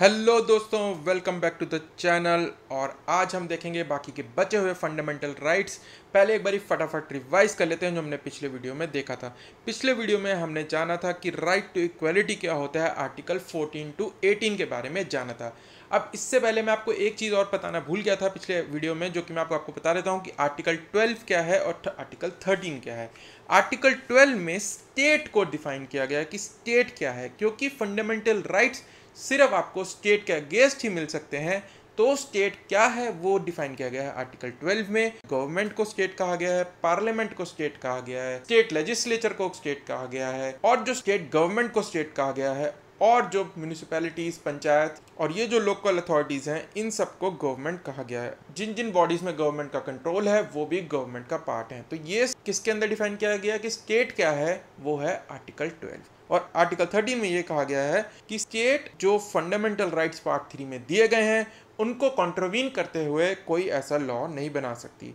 Hello दोस्तों, welcome back to the channel. और आज हम देखेंगे बाकी के बचे हुए फंडामेंटल राइट्स। पहले एक बारी फटाफट रिवाइज कर लेते हैं जो हमने पिछले वीडियो में देखा था। पिछले वीडियो में हमने जाना था कि राइट टू इक्वलिटी क्या होता है, आर्टिकल 14 टू 18 के बारे में जाना था। अब इससे पहले मैं आपको एक चीज़ और बताना भूल गया था पिछले वीडियो में, जो कि मैं आपको बता देता हूँ कि आर्टिकल 12 क्या है और आर्टिकल 13 क्या है। आर्टिकल 12 में स्टेट को डिफाइन किया गया है कि स्टेट क्या है, क्योंकि फंडामेंटल राइट्स सिर्फ आपको स्टेट के अगेंस्ट ही मिल सकते हैं। तो स्टेट क्या है वो डिफाइन किया गया है आर्टिकल 12 में। गवर्नमेंट को स्टेट कहा गया है, पार्लियामेंट को स्टेट कहा गया है, स्टेट लेजिस्लेचर को स्टेट कहा गया है, और जो स्टेट गवर्नमेंट को स्टेट कहा गया है, और जो म्यूनिसिपैलिटीज, पंचायत और ये जो लोकल अथॉरिटीज हैं, इन सबको गवर्नमेंट कहा गया है। जिन जिन बॉडीज में गवर्नमेंट का कंट्रोल है वो भी गवर्नमेंट का पार्ट है। तो ये किसके अंदर डिफाइन किया गया कि स्टेट क्या है, वो है आर्टिकल 12। और आर्टिकल 13 में ये कहा गया है कि स्टेट जो फंडामेंटल राइट्स पार्ट 3 में दिए गए हैं उनको कॉन्ट्रोवीन करते हुए कोई ऐसा लॉ नहीं बना सकती।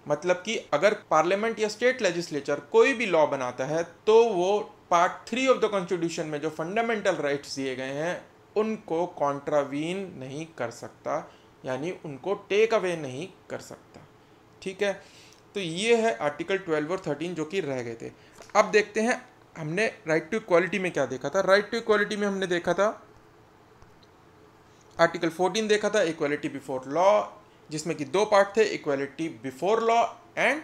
मतलब कि अगर पार्लियामेंट या स्टेट लेजिस्लेचर कोई भी लॉ बनाता है तो वो पार्ट 3 ऑफ द कॉन्स्टिट्यूशन में जो फंडामेंटल राइट्स दिए गए हैं उनको कॉन्ट्रावीन नहीं कर सकता, यानी उनको टेक अवे नहीं कर सकता। ठीक है, तो ये है आर्टिकल 12 और 13 जो कि रह गए थे। अब देखते हैं हमने राइट टू इक्वालिटी में क्या देखा था। राइट टू इक्वालिटी में हमने देखा था आर्टिकल 14 देखा था, इक्वालिटी बिफोर लॉ, जिसमें कि दो पार्ट थे, equality before law and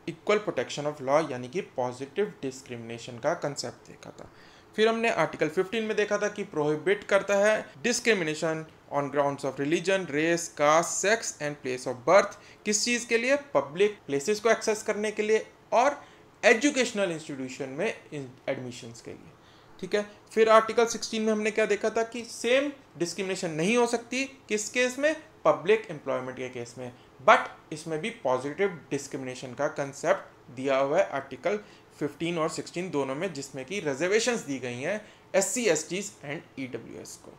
equal protection of law, यानी कि पॉजिटिव डिस्क्रिमिनेशन का कंसेप्ट देखा था। फिर हमने आर्टिकल 15 में देखा था कि प्रोहिबिट करता है discrimination on grounds of religion, race, caste, sex and place of birth. किस चीज़ के लिए? पब्लिक प्लेसेस को एक्सेस करने के लिए और एजुकेशनल इंस्टीट्यूशन में एडमिशन्स के लिए। ठीक है, फिर आर्टिकल 16 में हमने क्या देखा था कि सेम डिस्क्रिमिनेशन नहीं हो सकती। किस केस में? पब्लिक एम्प्लॉयमेंट के केस में। बट इसमें भी पॉजिटिव डिस्क्रिमिनेशन का कंसेप्ट दिया हुआ है आर्टिकल 15 और 16 दोनों में, जिसमें कि रिजर्वेशंस दी गई हैं SC, STs एंड EWS को।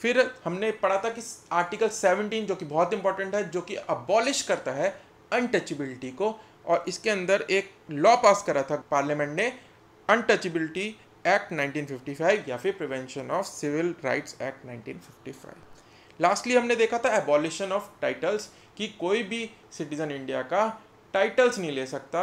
फिर हमने पढ़ा था कि आर्टिकल 17 जो कि बहुत इंपॉर्टेंट है, जो कि अबॉलिश करता है अनटचेबिलिटी को, और इसके अंदर एक लॉ पास करा था पार्लियामेंट ने, अनटचेबिलिटी एक्ट 1955 या फिर prevention of civil rights act 1955। Lastly हमने देखा था एबॉलिशन ऑफ टाइटल्स, कि कोई भी सिटीजन इंडिया का टाइटल्स नहीं ले सकता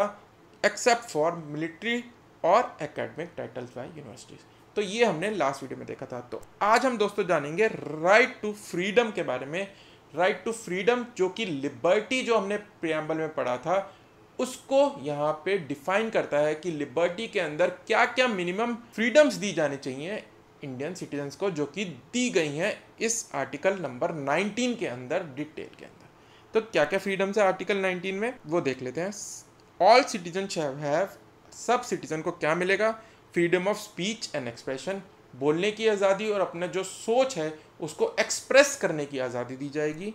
एक्सेप्ट फॉर मिलिट्री और एकेडमिक टाइटल्स बाय यूनिवर्सिटीज। तो ये हमने लास्ट वीडियो में देखा था। तो आज हम दोस्तों जानेंगे राइट टू फ्रीडम के बारे में। राइट टू फ्रीडम जो कि लिबर्टी जो हमने प्रियम्बल में पढ़ा था उसको यहाँ पे डिफाइन करता है कि लिबर्टी के अंदर क्या क्या मिनिमम फ्रीडम्स दी जानी चाहिए इंडियन सिटीजन्स को, जो कि दी गई हैं इस आर्टिकल नंबर 19 के अंदर, डिटेल के अंदर। तो क्या क्या फ्रीडम्स है आर्टिकल 19 में वो देख लेते हैं। ऑल सिटीजन शैल हैव, सब सिटीजन को क्या मिलेगा? Freedom of speech and expression, बोलने की आज़ादी और अपना जो सोच है उसको एक्सप्रेस करने की आज़ादी दी जाएगी।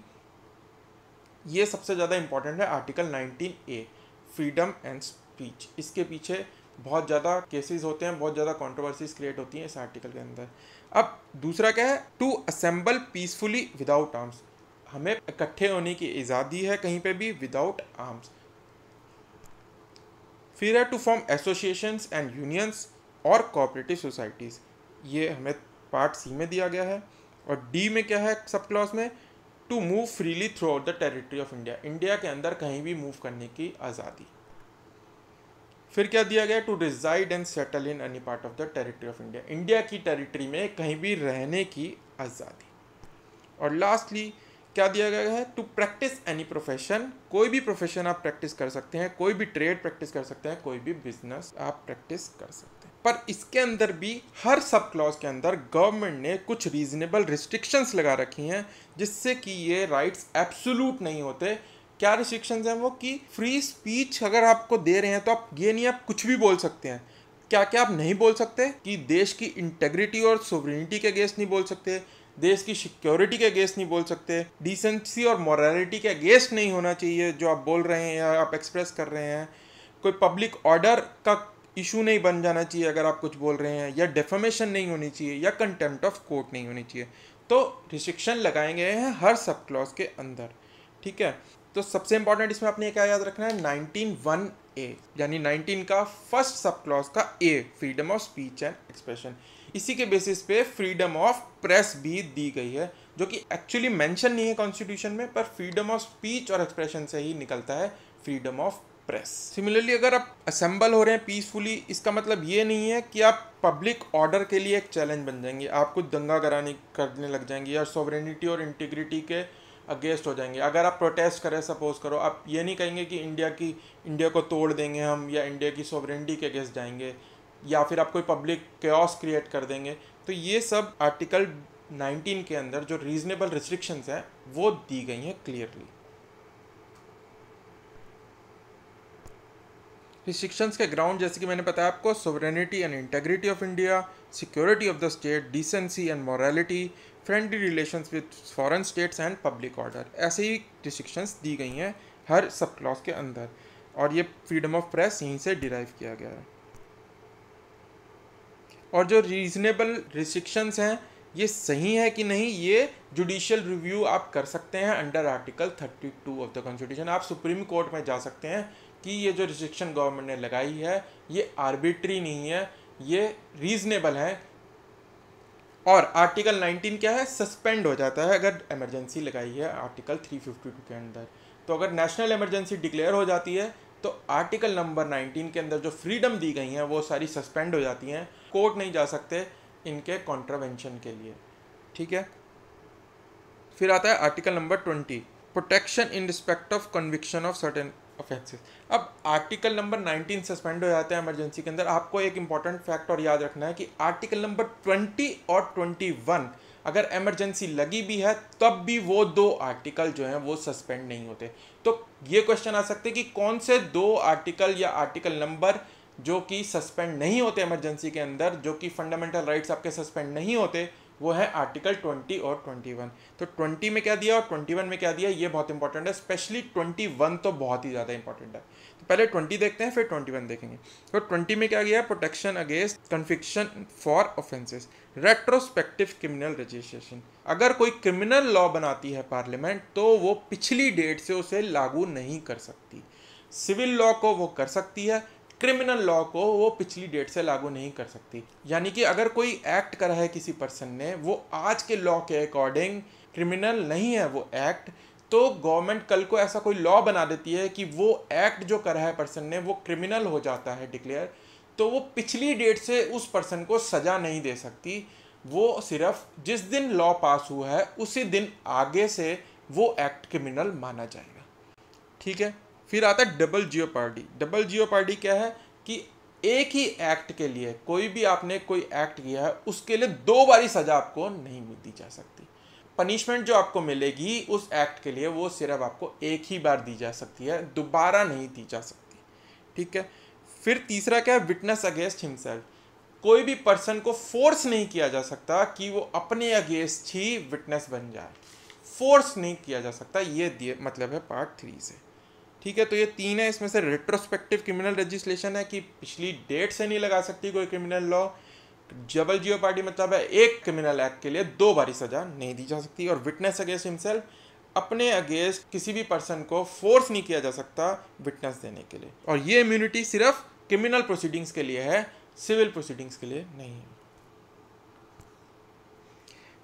ये सबसे ज़्यादा इंपॉर्टेंट है article 19A, freedom and speech. इसके पीछे बहुत ज़्यादा केसेस होते हैं, बहुत ज़्यादा कंट्रोवर्सीज क्रिएट होती हैं इस आर्टिकल के अंदर। अब दूसरा क्या है? To assemble peacefully without arms, हमें इकट्ठे होने की आज़ादी है कहीं पे भी विदाउट आर्म्स। फिर है to form associations and unions और कोऑपरेटिव सोसाइटीज़, ये हमें पार्ट C में दिया गया है। और D में क्या है सब क्लॉज में? To move freely throughout the territory of India, India के अंदर कहीं भी मूव करने की आज़ादी। फिर क्या दिया गया? To reside and settle in any part of the territory of India, India की टेरिटरी में कहीं भी रहने की आज़ादी। और लास्टली क्या दिया गया है? टू प्रैक्टिस एनी प्रोफेशन, कोई भी प्रोफेशन आप प्रैक्टिस कर सकते हैं, कोई भी ट्रेड प्रैक्टिस कर सकते हैं, कोई भी बिजनेस आप प्रैक्टिस कर सकते हैं। पर इसके अंदर भी हर सब क्लॉज के अंदर गवर्नमेंट ने कुछ रीजनेबल रिस्ट्रिक्शंस लगा रखी हैं, जिससे कि ये राइट्स एब्सोल्यूट नहीं होते। क्या रिस्ट्रिक्शंस हैं वो? कि फ्री स्पीच अगर आपको दे रहे हैं तो आप ये नहीं, आप कुछ भी बोल सकते हैं। क्या क्या आप नहीं बोल सकते? कि देश की इंटेग्रिटी और सोवरेनिटी के अगेंस्ट नहीं बोल सकते, देश की सिक्योरिटी के अगेंस्ट नहीं बोल सकते, डिसेंसी और मॉरलिटी के अगेंस्ट नहीं होना चाहिए जो आप बोल रहे हैं या आप एक्सप्रेस कर रहे हैं, कोई पब्लिक ऑर्डर का इशू नहीं बन जाना चाहिए अगर आप कुछ बोल रहे हैं, या डेफेमेशन नहीं होनी चाहिए, या कंटेम्प्ट ऑफ कोर्ट नहीं होनी चाहिए। तो रिस्ट्रिक्शन लगाए गए हैं हर सब क्लॉज के अंदर। ठीक है, तो सबसे इंपॉर्टेंट इसमें आपने क्या याद रखना है, 19(1)(a) यानी 19 का फर्स्ट सब क्लॉज का A, freedom of speech and expression. इसी के बेसिस पे फ्रीडम ऑफ प्रेस भी दी गई है, जो कि एक्चुअली मेंशन नहीं है कॉन्स्टिट्यूशन में, पर फ्रीडम ऑफ स्पीच और एक्सप्रेशन से ही निकलता है फ्रीडम ऑफ प्रेस। सिमिलरली अगर आप असेंबल हो रहे हैं पीसफुली, इसका मतलब ये नहीं है कि आप पब्लिक ऑर्डर के लिए एक चैलेंज बन जाएंगे, आप कुछ दंगा करने लग जाएंगे या सॉवरेनिटी और इंटीग्रिटी के अगेंस्ट हो जाएंगे। अगर आप प्रोटेस्ट करें, सपोज करो, आप ये नहीं कहेंगे कि इंडिया को तोड़ देंगे हम, या इंडिया की सॉवरेनिटी के अगेंस्ट जाएंगे, या फिर आप कोई पब्लिक केओस क्रिएट कर देंगे। तो ये सब आर्टिकल 19 के अंदर जो रीजनेबल रिस्ट्रिक्शंस हैं वो दी गई हैं क्लियरली। रिस्ट्रिक्शंस के ग्राउंड जैसे कि मैंने बताया आपको, sovereignty and integrity of India, security of the state, decency and morality, friendly relations with foreign states and public order, ऐसे ही रिस्ट्रिक्शंस दी गई हैं हर सब क्लॉज के अंदर, और ये फ्रीडम ऑफ प्रेस यहीं से डिराइव किया गया है। और जो रीजनेबल रिस्ट्रिक्शंस हैं ये सही है कि नहीं, ये जुडिशियल रिव्यू आप कर सकते हैं under article 32 of the constitution. आप सुप्रीम कोर्ट में जा सकते हैं कि ये जो रिस्ट्रिक्शन गवर्नमेंट ने लगाई है ये आर्बिट्री नहीं है, ये रीजनेबल है। और आर्टिकल 19 क्या है, सस्पेंड हो जाता है अगर इमरजेंसी लगाई है आर्टिकल 352 के अंदर। तो अगर नेशनल इमरजेंसी डिक्लेयर हो जाती है तो आर्टिकल नंबर 19 के अंदर जो फ्रीडम दी गई हैं वो सारी सस्पेंड हो जाती हैं, कोर्ट नहीं जा सकते इनके कॉन्ट्रावेंशन के लिए, ठीक है। फिर आता है article number 20, protection in respect of conviction of certain offences. अब आर्टिकल नंबर 19 सस्पेंड हो जाता है इमरजेंसी के अंदर। आपको एक इंपॉर्टेंट फैक्ट और याद रखना है कि आर्टिकल नंबर 20 और 21 अगर इमरजेंसी लगी भी है तब भी वो दो आर्टिकल जो हैं वो सस्पेंड नहीं होते। तो ये क्वेश्चन आ सकते हैं कि कौन से दो आर्टिकल या आर्टिकल नंबर जो कि सस्पेंड नहीं होते इमरजेंसी के अंदर, जो कि फंडामेंटल राइट्स आपके सस्पेंड नहीं होते, वो है आर्टिकल 20 और 21। तो 20 में क्या दिया और 21 में क्या दिया, ये बहुत इंपॉर्टेंट है, स्पेशली 21 तो बहुत ही ज़्यादा इंपॉर्टेंट है। तो पहले 20 देखते हैं फिर 21 देखेंगे। तो 20 में क्या गया, protection against conviction for offences, retrospective criminal registration. अगर कोई क्रिमिनल लॉ बनाती है पार्लियामेंट तो वो पिछली डेट से उसे लागू नहीं कर सकती। सिविल लॉ को वो कर सकती है, क्रिमिनल लॉ को वो पिछली डेट से लागू नहीं कर सकती। यानी कि अगर कोई एक्ट करा है किसी पर्सन ने, वो आज के लॉ के अकॉर्डिंग क्रिमिनल नहीं है वो एक्ट, तो गवर्नमेंट कल को ऐसा कोई लॉ बना देती है कि वो एक्ट जो करा है पर्सन ने वो क्रिमिनल हो जाता है डिक्लेयर, तो वो पिछली डेट से उस पर्सन को सज़ा नहीं दे सकती। वो सिर्फ जिस दिन लॉ पास हुआ है उसी दिन आगे से वो एक्ट क्रिमिनल माना जाएगा, ठीक है। फिर आता है डबल जियोपार्डी। डबल जियोपार्डी क्या है कि एक ही एक्ट के लिए, कोई भी आपने कोई एक्ट किया है उसके लिए दो बारी सजा आपको नहीं दी जा सकती। पनिशमेंट जो आपको मिलेगी उस एक्ट के लिए वो सिर्फ आपको एक ही बार दी जा सकती है, दोबारा नहीं दी जा सकती, ठीक है। फिर तीसरा क्या है, विटनेस अगेंस्ट हिमसेल्फ। कोई भी पर्सन को फोर्स नहीं किया जा सकता कि वो अपने अगेंस्ट ही विटनेस बन जाए, फोर्स नहीं किया जा सकता, ये मतलब है पार्ट 3 से, ठीक है। तो ये 3 है, इसमें से रेट्रोस्पेक्टिव क्रिमिनल लेजिस्लेशन है कि पिछली डेट से नहीं लगा सकती कोई क्रिमिनल लॉ। डबल जियोपार्डी मतलब है एक क्रिमिनल एक्ट के लिए दो बारी सजा नहीं दी जा सकती। और विटनेस अगेंस्ट हिमसेल्फ, अपने अगेंस्ट किसी भी पर्सन को फोर्स नहीं किया जा सकता विटनेस देने के लिए। और ये इम्यूनिटी सिर्फ क्रिमिनल प्रोसीडिंग्स के लिए है, सिविल प्रोसीडिंग्स के लिए नहीं है।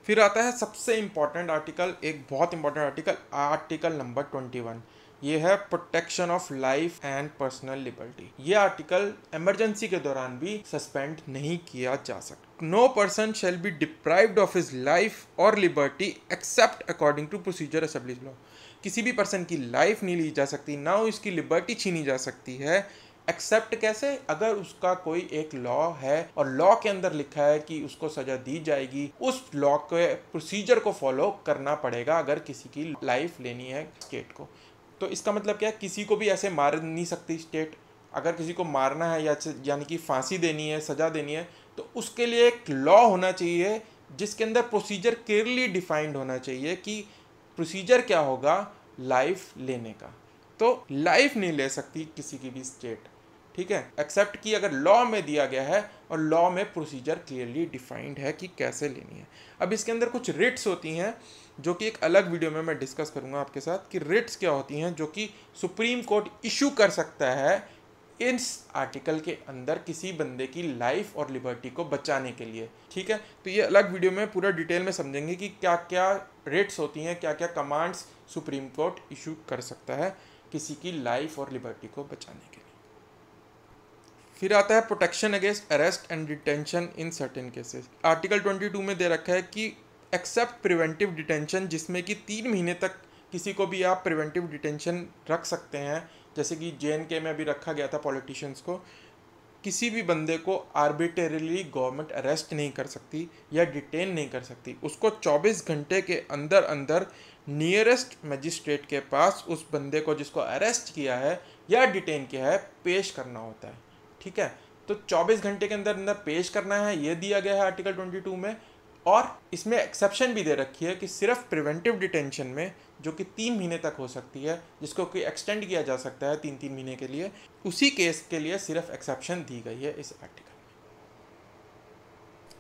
फिर आता है सबसे इंपॉर्टेंट आर्टिकल, एक बहुत इंपॉर्टेंट आर्टिकल, आर्टिकल नंबर 21। ये है protection of life and personal liberty. ये आर्टिकल इमरजेंसी के दौरान भी सस्पेंड नहीं किया जा सकता। No person shall be deprived of his life और liberty except according to procedure established law. किसी भी पर्सन की लाइफ नहीं ली जा सकती, ना उसकी लिबर्टी छीनी जा सकती है, एक्सेप्ट कैसे, अगर उसका कोई एक लॉ है और लॉ के अंदर लिखा है कि उसको सजा दी जाएगी, उस लॉ के प्रोसीजर को फॉलो करना पड़ेगा अगर किसी की लाइफ लेनी है स्टेट को। तो इसका मतलब क्या है, किसी को भी ऐसे मार नहीं सकती स्टेट। अगर किसी को मारना है या यानी कि फांसी देनी है, सज़ा देनी है, तो उसके लिए एक लॉ होना चाहिए जिसके अंदर प्रोसीजर क्लियरली डिफाइंड होना चाहिए कि प्रोसीजर क्या होगा लाइफ लेने का। तो लाइफ नहीं ले सकती किसी की भी स्टेट, ठीक है, एक्सेप्ट कि अगर लॉ में दिया गया है और लॉ में प्रोसीजर क्लियरली डिफाइंड है कि कैसे लेनी है। अब इसके अंदर कुछ रिट्स होती हैं जो कि एक अलग वीडियो में मैं डिस्कस करूंगा आपके साथ कि रिट्स क्या होती हैं जो कि सुप्रीम कोर्ट इशू कर सकता है इस आर्टिकल के अंदर किसी बंदे की लाइफ और लिबर्टी को बचाने के लिए। ठीक है, तो ये अलग वीडियो में पूरा डिटेल में समझेंगे कि क्या क्या रिट्स होती हैं, क्या क्या कमांड्स सुप्रीम कोर्ट इशू कर सकता है किसी की लाइफ और लिबर्टी को बचाने के लिए। फिर आता है protection against arrest and detention in certain cases. Article 22 में दे रखा है कि एक्सेप्ट प्रिवेंटिव डिटेंशन, जिसमें कि 3 महीने तक किसी को भी आप प्रिवेंटिव डिटेंशन रख सकते हैं, जैसे कि JNK में भी रखा गया था पॉलिटिशियंस को। किसी भी बंदे को आर्बिट्रेरीली गवर्नमेंट अरेस्ट नहीं कर सकती या डिटेन नहीं कर सकती, उसको 24 घंटे के अंदर अंदर नियरेस्ट मजिस्ट्रेट के पास उस बंदे को जिसको अरेस्ट किया है या डिटेन किया है पेश करना होता है। ठीक है, तो 24 घंटे के अंदर अंदर पेश करना है, ये दिया गया है आर्टिकल 22 में। और इसमें एक्सेप्शन भी दे रखी है कि सिर्फ प्रिवेंटिव डिटेंशन में, जो कि 3 महीने तक हो सकती है, जिसको कि एक्सटेंड किया जा सकता है 3-3 महीने के लिए, उसी केस के लिए सिर्फ एक्सेप्शन दी गई है इस आर्टिकल में।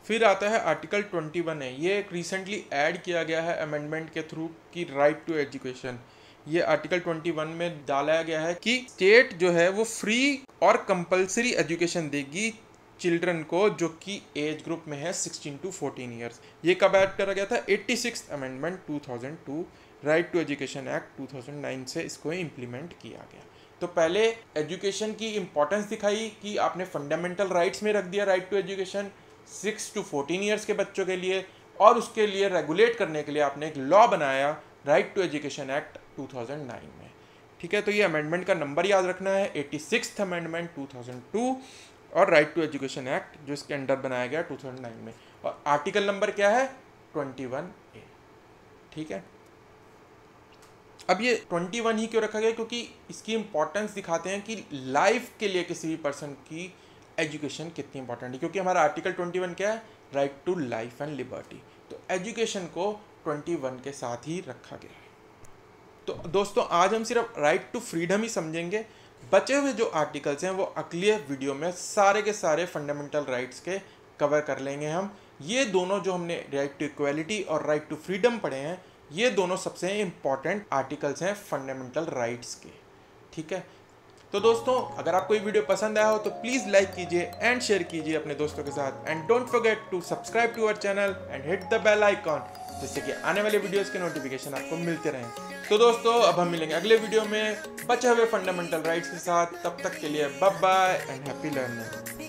फिर आता है आर्टिकल 21 है, ये एक रिसेंटली ऐड किया गया है अमेंडमेंट के थ्रू की राइट टू एजुकेशन। ये आर्टिकल 21 में डाला गया है कि स्टेट जो है वो फ्री और कंपलसरी एजुकेशन देगी चिल्ड्रन को जो कि एज ग्रुप में है 16 to 14 ईयर्स। ये कब ऐड करा गया था? 86th amendment 2002 right to education act 2009 से इसको इम्प्लीमेंट किया गया। तो पहले एजुकेशन की इम्पोर्टेंस दिखाई कि आपने फंडामेंटल राइट्स में रख दिया right to education 6 to 14 years के बच्चों के लिए, और उसके लिए रेगुलेट करने के लिए आपने एक लॉ बनाया राइट टू एजुकेशन एक्ट 2009 में। ठीक है, तो ये अमेंडमेंट का नंबर याद रखना है 86th अमेंडमेंट 2002 और राइट टू एजुकेशन एक्ट जो इसके अंडर बनाया गया 2009 में। और आर्टिकल नंबर क्या है? 21A। ठीक है, अब ये 21 ही क्यों रखा गया? क्योंकि इसकी इंपॉर्टेंस दिखाते हैं कि लाइफ के लिए किसी भी पर्सन की एजुकेशन कितनी इंपॉर्टेंट है। क्योंकि हमारा आर्टिकल 21 क्या है? Right to life and liberty. तो एजुकेशन को 21 के साथ ही रखा गया है। तो दोस्तों आज हम सिर्फ राइट टू फ्रीडम ही समझेंगे, बचे हुए जो आर्टिकल्स हैं वो अगले वीडियो में सारे के सारे फंडामेंटल राइट्स के कवर कर लेंगे हम। ये दोनों जो हमने राइट टू इक्वालिटी और राइट टू फ्रीडम पढ़े हैं, ये दोनों सबसे इम्पॉर्टेंट आर्टिकल्स हैं फंडामेंटल राइट्स के। ठीक है, तो दोस्तों अगर आपको ये वीडियो पसंद आया हो तो प्लीज़ लाइक कीजिए एंड शेयर कीजिए अपने दोस्तों के साथ, and don't forget to subscribe to our channel and hit the bell icon, जिससे कि आने वाले वीडियोस के नोटिफिकेशन आपको मिलते रहें। तो दोस्तों अब हम मिलेंगे अगले वीडियो में बचे हुए फंडामेंटल राइट्स के साथ। तब तक के लिए bye bye and happy learning.